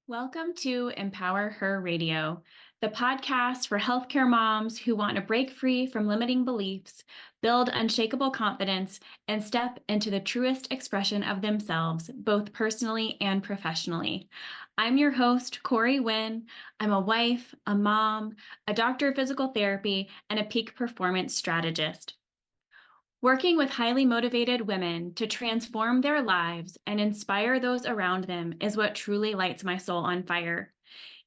Welcome to Empower Her Radio, the podcast for healthcare moms who want to break free from limiting beliefs, build unshakable confidence, and step into the truest expression of themselves, both personally and professionally. I'm your host, Corey Wynn. I'm a wife, a mom, a doctor of physical therapy, and a peak performance strategist. Working with highly motivated women to transform their lives and inspire those around them is what truly lights my soul on fire.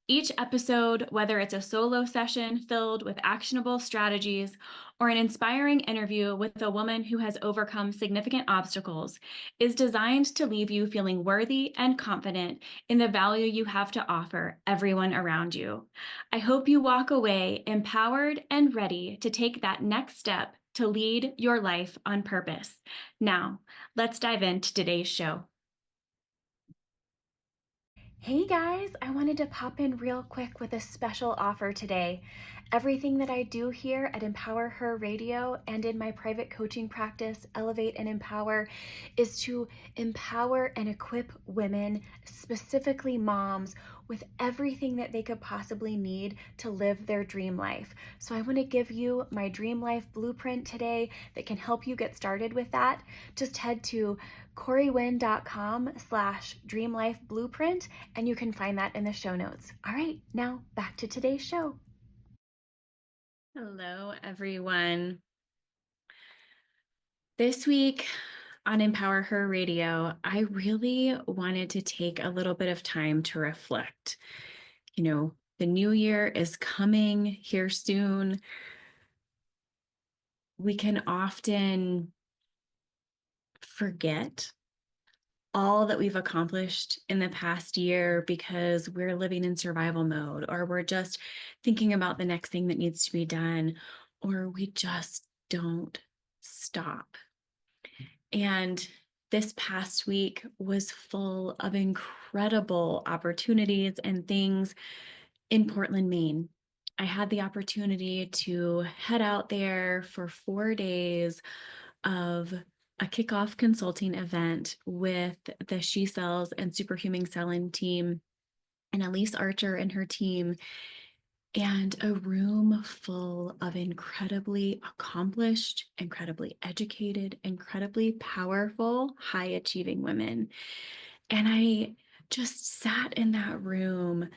Each episode, whether it's a solo session filled with actionable strategies or an inspiring interview with a woman who has overcome significant obstacles, is designed to leave you feeling worthy and confident in the value you have to offer everyone around you. I hope you walk away empowered and ready to take that next step to lead your life on purpose. Now, let's dive into today's show. Hey guys, I wanted to pop in real quick with a special offer today. Everything that I do here at Empower Her Radio and in my private coaching practice, Elevate and Empower, is to empower and equip women, specifically moms, with everything that they could possibly need to live their dream life. So I want to give you my dream life blueprint today that can help you get started with that. Just head to corywin.com/dreamlifeblueprint and you can find that in the show notes. All right, now back to today's show. Hello, everyone. This week on Empower Her Radio, I really wanted to take a little bit of time to reflect. The new year is coming here soon. We can often forget all that we've accomplished in the past year because we're living in survival mode, or we're just thinking about the next thing that needs to be done, or we just don't stop. And this past week was full of incredible opportunities and things in Portland, Maine. I had the opportunity to head out there for 4 days of a kickoff consulting event with the She Cells and Superhuman Selling team and Elise Archer and her team, and a room full of incredibly accomplished, incredibly educated, incredibly powerful, high achieving women. And I just sat in that room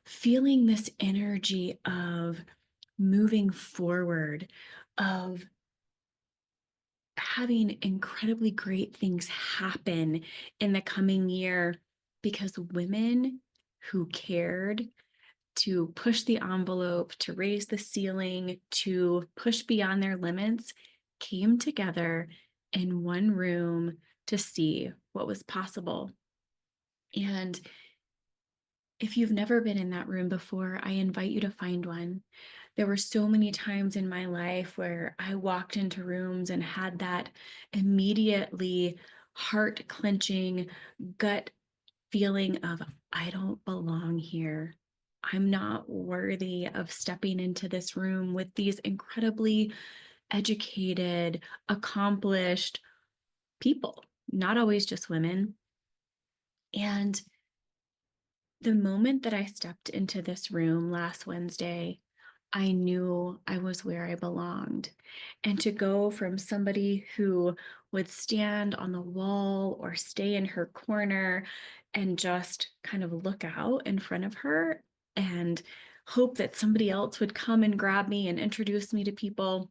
feeling this energy of moving forward, of having incredibly great things happen in the coming year, because women who cared to push the envelope, to raise the ceiling, to push beyond their limits, came together in one room to see what was possible. And if you've never been in that room before, I invite you to find one. There were so many times in my life where I walked into rooms and had that immediately heart-clenching gut feeling of, I don't belong here. I'm not worthy of stepping into this room with these incredibly educated, accomplished people, not always just women. And the moment that I stepped into this room last Wednesday, I knew I was where I belonged. And to go from somebody who would stand on the wall or stay in her corner and just kind of look out in front of her and hope that somebody else would come and grab me and introduce me to people,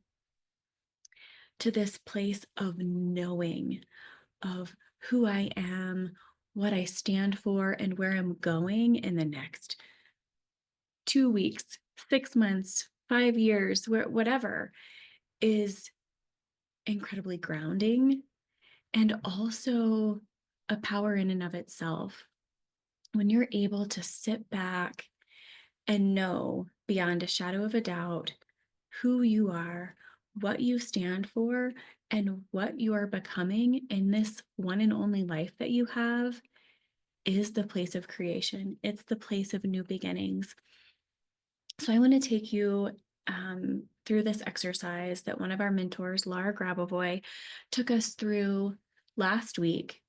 to this place of knowing of who I am, what I stand for, and where I'm going in the next 2 weeks, 6 months, 5 years, whatever, is incredibly grounding and also a power in and of itself. When you're able to sit back and know beyond a shadow of a doubt who you are, what you stand for, and what you are becoming in this one and only life that you have, is the place of creation. It's the place of new beginnings. So I want to take you through this exercise that one of our mentors, Laura Grabavoy, took us through last week.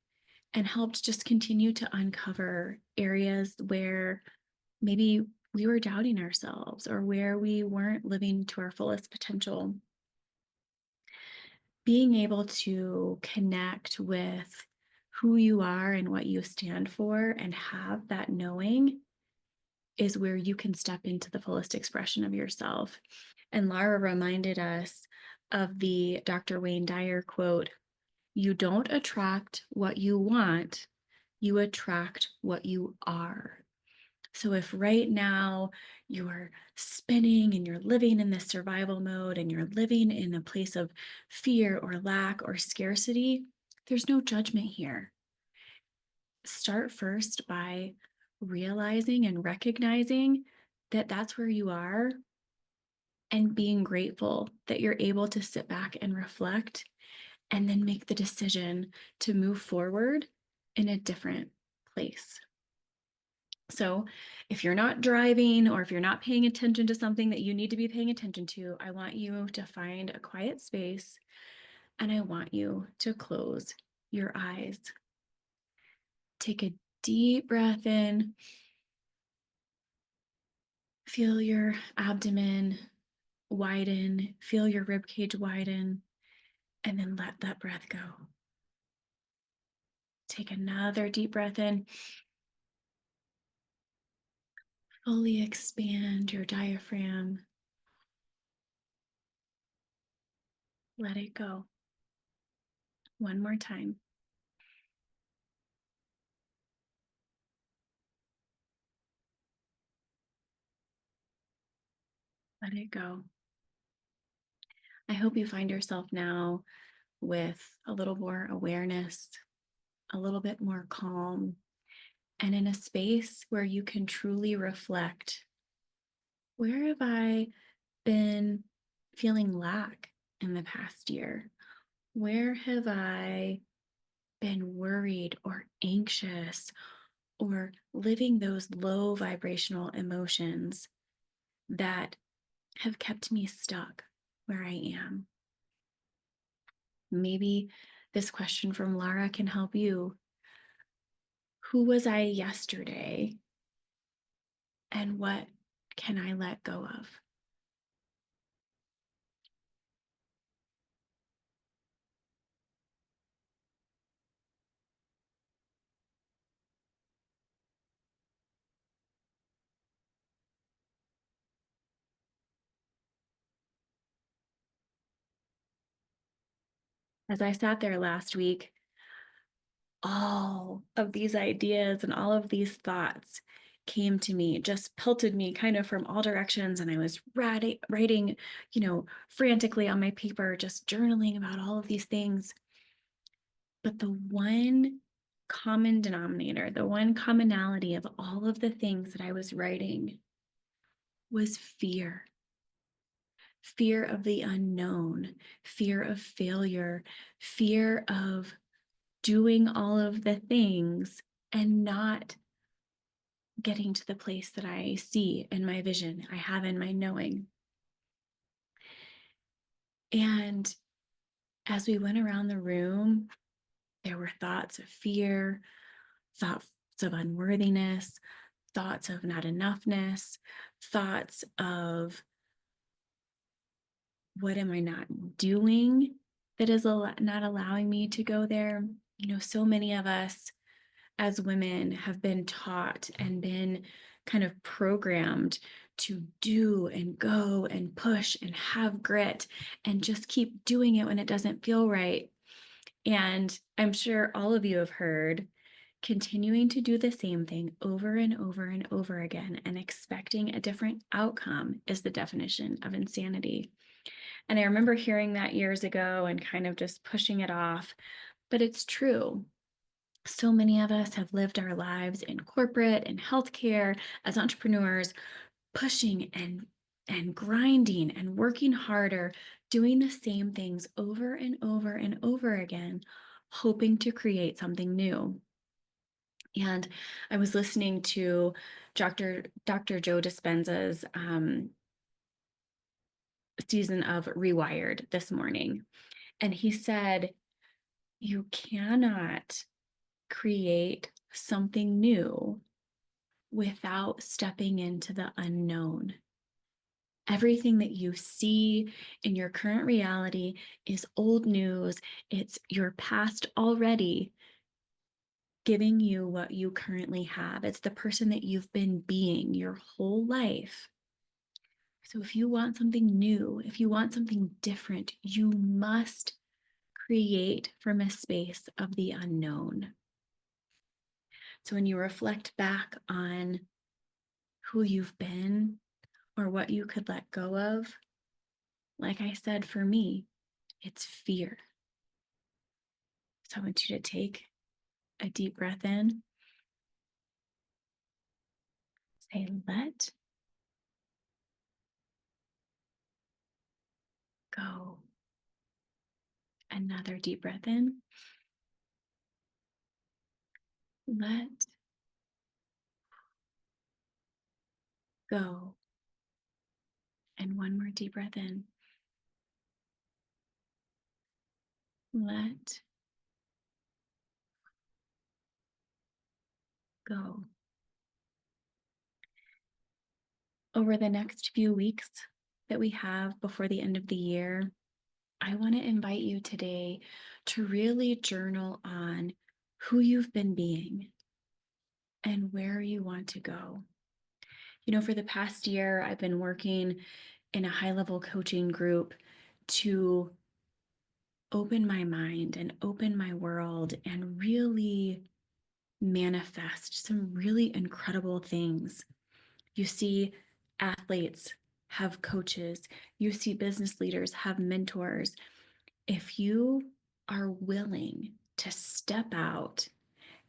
and helped just continue to uncover areas where maybe we were doubting ourselves or where we weren't living to our fullest potential. Being able to connect with who you are and what you stand for and have that knowing is where you can step into the fullest expression of yourself. And Lara reminded us of the Dr. Wayne Dyer quote: "You don't attract what you want, you attract what you are." So if right now you're spinning and you're living in this survival mode and you're living in a place of fear or lack or scarcity, there's no judgment here. Start first by realizing and recognizing that that's where you are and being grateful that you're able to sit back and reflect and then make the decision to move forward in a different place. So if you're not driving or if you're not paying attention to something that you need to be paying attention to, I want you to find a quiet space and I want you to close your eyes. Take a deep breath in. Feel your abdomen widen, feel your rib cage widen, and then let that breath go. Take another deep breath in. Fully expand your diaphragm. Let it go. One more time. Let it go. I hope you find yourself now with a little more awareness, a little bit more calm, and in a space where you can truly reflect. Where have I been feeling lack in the past year? Where have I been worried or anxious or living those low vibrational emotions that have kept me stuck where I am? Maybe this question from Lara can help you. Who was I yesterday? And what can I let go of? As I sat there last week, all of these ideas and all of these thoughts came to me, just pelted me kind of from all directions. And I was writing, frantically on my paper, just journaling about all of these things. But the one common denominator, the one commonality of all of the things that I was writing was fear. Fear of the unknown, fear of failure, fear of doing all of the things and not getting to the place that I see in my vision, I have in my knowing. And as we went around the room, there were thoughts of fear, thoughts of unworthiness, thoughts of not enoughness, thoughts of what am I not doing that is not allowing me to go there? So many of us as women have been taught and been kind of programmed to do and go and push and have grit and just keep doing it when it doesn't feel right. And I'm sure all of you have heard continuing to do the same thing over and over and over again and expecting a different outcome is the definition of insanity. And I remember hearing that years ago and kind of just pushing it off, but it's true. So many of us have lived our lives in corporate and healthcare as entrepreneurs, pushing and grinding and working harder, doing the same things over and over and over again, hoping to create something new. And I was listening to Dr. Joe Dispenza's season of Rewired this morning. And he said, you cannot create something new without stepping into the unknown. Everything that you see in your current reality is old news. It's your past already giving you what you currently have. It's the person that you've been being your whole life. So if you want something new, if you want something different, you must create from a space of the unknown. So when you reflect back on who you've been or what you could let go of, like I said, for me, it's fear. So I want you to take a deep breath in, say, let go. Another deep breath in, let go. And one more deep breath in, let go. Over the next few weeks that we have before the end of the year, I want to invite you today to really journal on who you've been being and where you want to go. You know, for the past year, I've been working in a high-level coaching group to open my mind and open my world and really manifest some really incredible things. You see athletes have coaches, you see business leaders have mentors. If you are willing to step out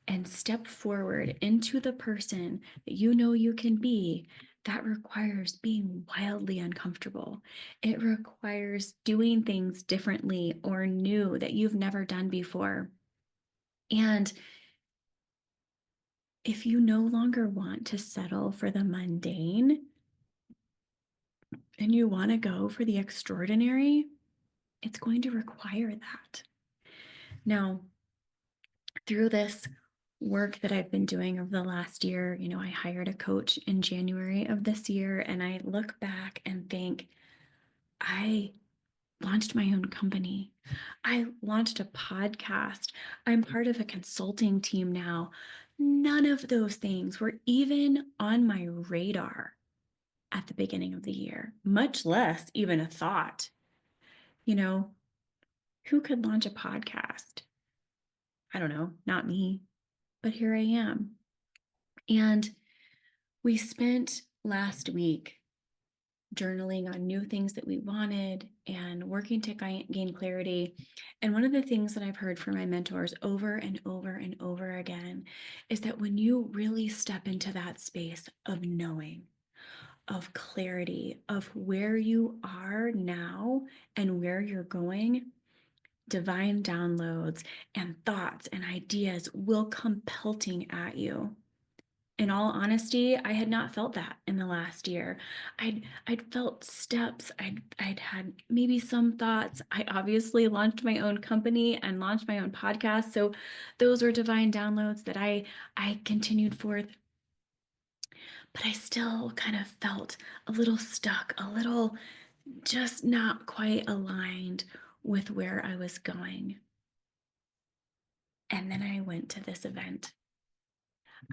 and step forward into the person that you know you can be, that requires being wildly uncomfortable. It requires doing things differently or new that you've never done before. And if you no longer want to settle for the mundane and you want to go for the extraordinary, it's going to require that. Now, through this work that I've been doing over the last year, you know, I hired a coach in January of this year, and I look back and think, I launched my own company. I launched a podcast. I'm part of a consulting team now. None of those things were even on my radar at the beginning of the year, much less even a thought. You know, who could launch a podcast? I don't know, not me, but here I am. And we spent last week journaling on new things that we wanted and working to gain clarity. And one of the things that I've heard from my mentors over and over and over again is that when you really step into that space of knowing, of clarity, of where you are now and where you're going, divine downloads and thoughts and ideas will come pelting at you. In all honesty, I had not felt that in the last year. I'd felt steps. I'd had maybe some thoughts. I obviously launched my own company and launched my own podcast. So those were divine downloads that I continued forth. But I still kind of felt a little stuck, a little just not quite aligned with where I was going. And then I went to this event.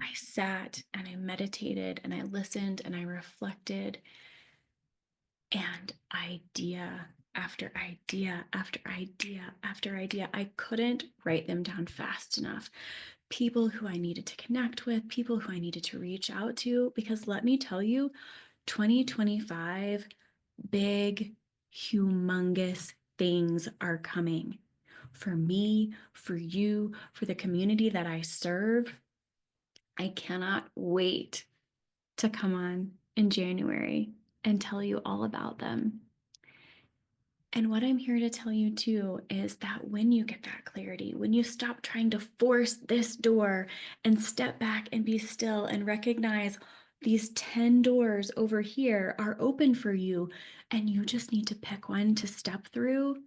I sat and I meditated and I listened and I reflected, and idea after idea after idea after idea. I couldn't write them down fast enough. People who I needed to connect with, people who I needed to reach out to, because let me tell you, 2025, big, humongous things are coming for me, for you, for the community that I serve. I cannot wait to come on in January and tell you all about them. And what I'm here to tell you too is that when you get that clarity, when you stop trying to force this door and step back and be still and recognize these 10 doors over here are open for you, and you just need to pick one to step through,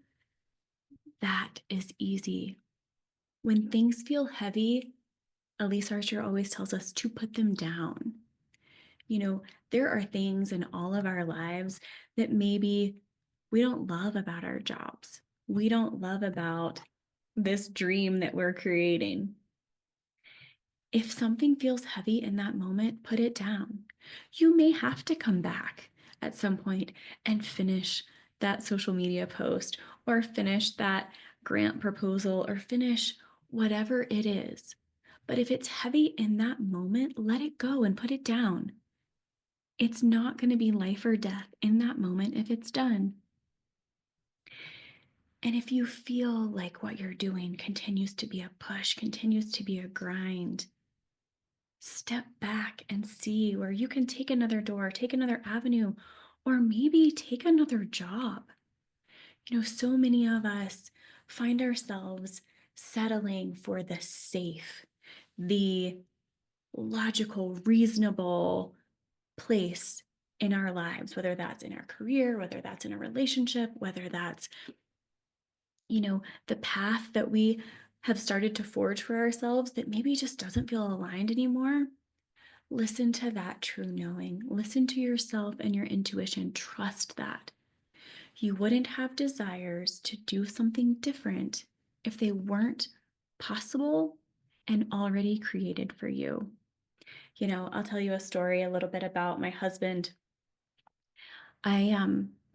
that is easy. When things feel heavy, Elise Archer always tells us to put them down. You know, there are things in all of our lives that maybe we don't love about our jobs. We don't love about this dream that we're creating. If something feels heavy in that moment, put it down. You may have to come back at some point and finish that social media post or finish that grant proposal or finish whatever it is. But if it's heavy in that moment, let it go and put it down. It's not going to be life or death in that moment if it's done. And if you feel like what you're doing continues to be a push, continues to be a grind, step back and see where you can take another door, take another avenue, or maybe take another job. You know, so many of us find ourselves settling for the safe, the logical, reasonable place in our lives, whether that's in our career, whether that's in a relationship, whether that's, the path that we have started to forge for ourselves that maybe just doesn't feel aligned anymore. Listen to that true knowing. Listen to yourself and your intuition. Trust that. You wouldn't have desires to do something different if they weren't possible and already created for you. I'll tell you a story a little bit about my husband. I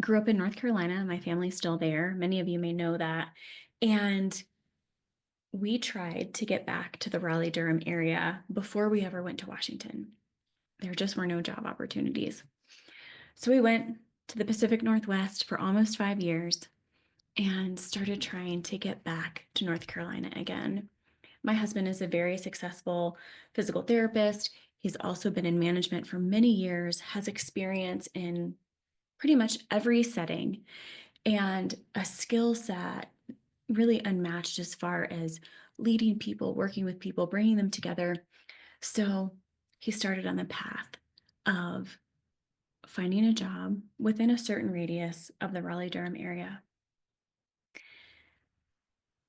grew up in North Carolina. My family's still there. Many of you may know that. And we tried to get back to the Raleigh-Durham area before we ever went to Washington. There just were no job opportunities. So we went to the Pacific Northwest for almost 5 years and started trying to get back to North Carolina again. My husband is a very successful physical therapist. He's also been in management for many years, has experience in pretty much every setting, and a skill set really unmatched as far as leading people, working with people, bringing them together. So he started on the path of finding a job within a certain radius of the Raleigh-Durham area.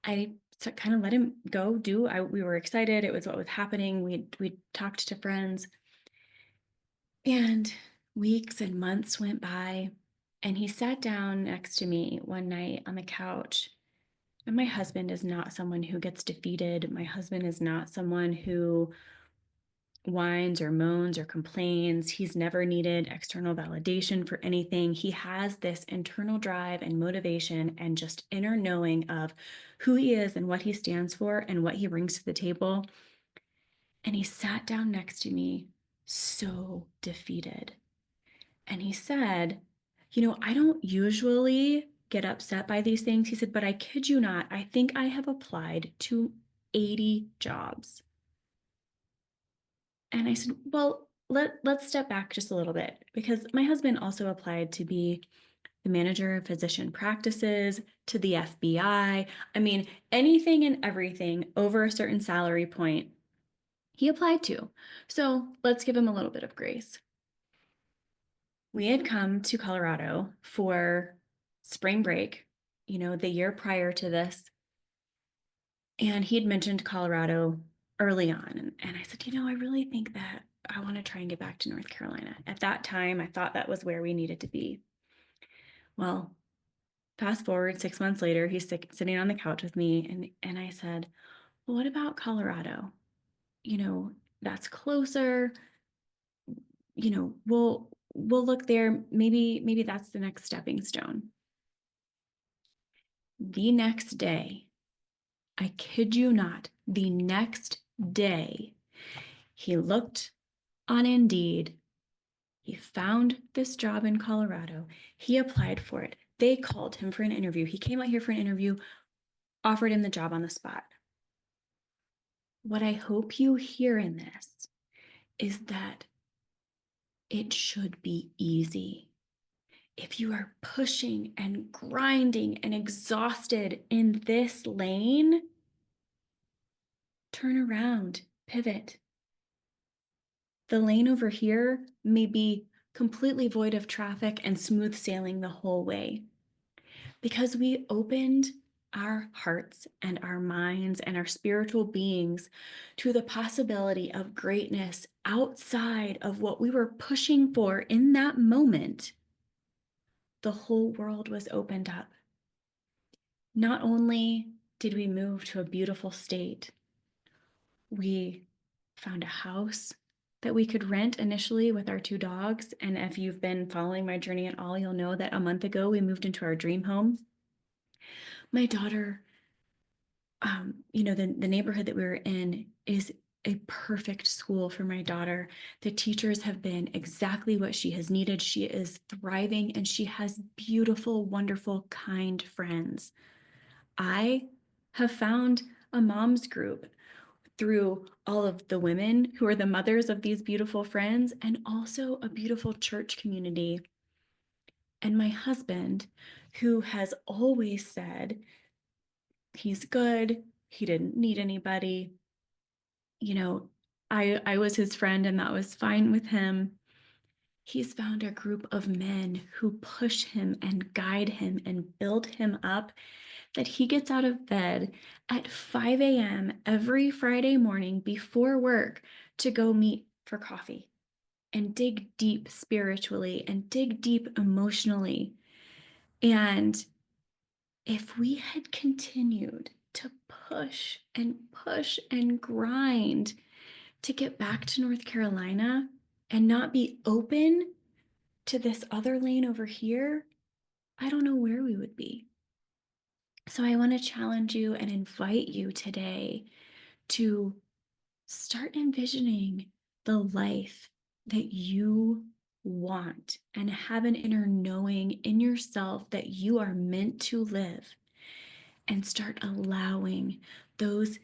I kind of let him go do. We were excited. It was what was happening. We talked to friends, and weeks and months went by, and he sat down next to me one night on the couch. And my husband is not someone who gets defeated. My husband is not someone who whines or moans or complains. He's never needed external validation for anything. He has this internal drive and motivation and just inner knowing of who he is and what he stands for and what he brings to the table. And he sat down next to me so defeated. And he said, I don't usually get upset by these things. He said, but I kid you not, I think I have applied to 80 jobs. And I said, well, let's step back just a little bit, because my husband also applied to be the manager of physician practices, to the FBI. I mean, anything and everything over a certain salary point, he applied to. So let's give him a little bit of grace. We had come to Colorado for spring break, the year prior to this. And he had mentioned Colorado early on. And I said, I really think that I want to try and get back to North Carolina. At that time, I thought that was where we needed to be. Well, fast forward 6 months later, he's sitting on the couch with me. And I said, well, what about Colorado? That's closer. We'll look there. Maybe that's the next stepping stone. The next day, I kid you not, the next day, he looked on Indeed. He found this job in Colorado. He applied for it. They called him for an interview. He came out here for an interview, offered him the job on the spot. What I hope you hear in this is that it should be easy. If you are pushing and grinding and exhausted in this lane, turn around, pivot. The lane over here may be completely void of traffic and smooth sailing the whole way, because we opened our hearts and our minds and our spiritual beings to the possibility of greatness outside of what we were pushing for in that moment, the whole world was opened up. Not only did we move to a beautiful state, we found a house that we could rent initially with our 2 dogs. And if you've been following my journey at all, you'll know that a month ago we moved into our dream home. My daughter, the neighborhood that we were in is a perfect school for my daughter. The teachers have been exactly what she has needed. She is thriving and she has beautiful, wonderful, kind friends. I have found a mom's group through all of the women who are the mothers of these beautiful friends, and also a beautiful church community. And my husband, who has always said he's good, he didn't need anybody. I was his friend and that was fine with him. He's found a group of men who push him and guide him and build him up, that he gets out of bed at 5 a.m. every Friday morning before work to go meet for coffee and dig deep spiritually and dig deep emotionally. And if we had continued to push and grind to get back to North Carolina and not be open to this other lane over here, I don't know where we would be. So I want to challenge you and invite you today to start envisioning the life that you want and have an inner knowing in yourself that you are meant to live, and start allowing those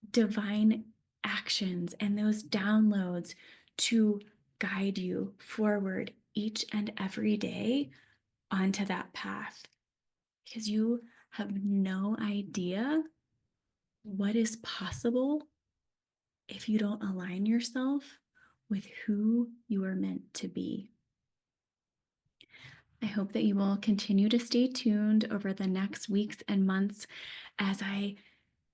divine actions and those downloads to guide you forward each and every day onto that path, because you have no idea what is possible if you don't align yourself with who you are meant to be. I hope that you will continue to stay tuned over the next weeks and months as I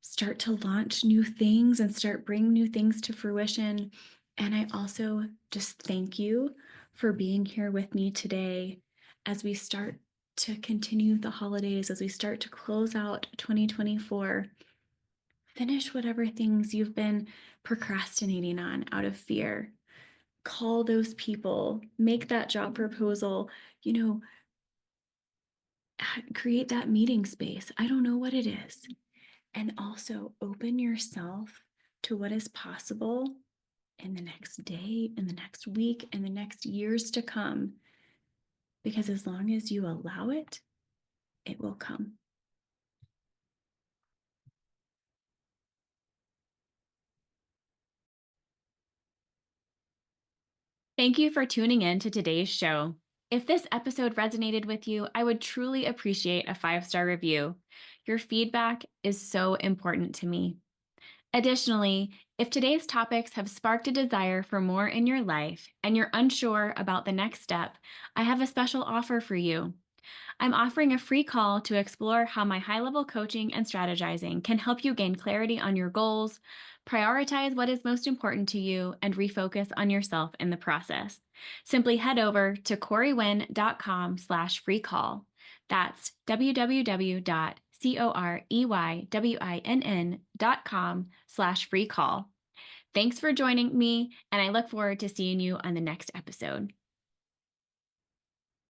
start to launch new things and start bringing new things to fruition. And I also just thank you for being here with me today as we start to continue the holidays, as we start to close out 2024. Finish whatever things you've been procrastinating on out of fear. Call those people, make that job proposal, create that meeting space. I don't know what it is. And also open yourself to what is possible in the next day, in the next week, in the next years to come. Because as long as you allow it, it will come. Thank you for tuning in to today's show. If this episode resonated with you, I would truly appreciate a 5-star review. Your feedback is so important to me. Additionally, if today's topics have sparked a desire for more in your life and you're unsure about the next step, I have a special offer for you. I'm offering a free call to explore how my high-level coaching and strategizing can help you gain clarity on your goals, prioritize what is most important to you, and refocus on yourself in the process. Simply head over to corywynn.com/free call. That's www.coreyWynn.com/free call. Thanks for joining me, and I look forward to seeing you on the next episode.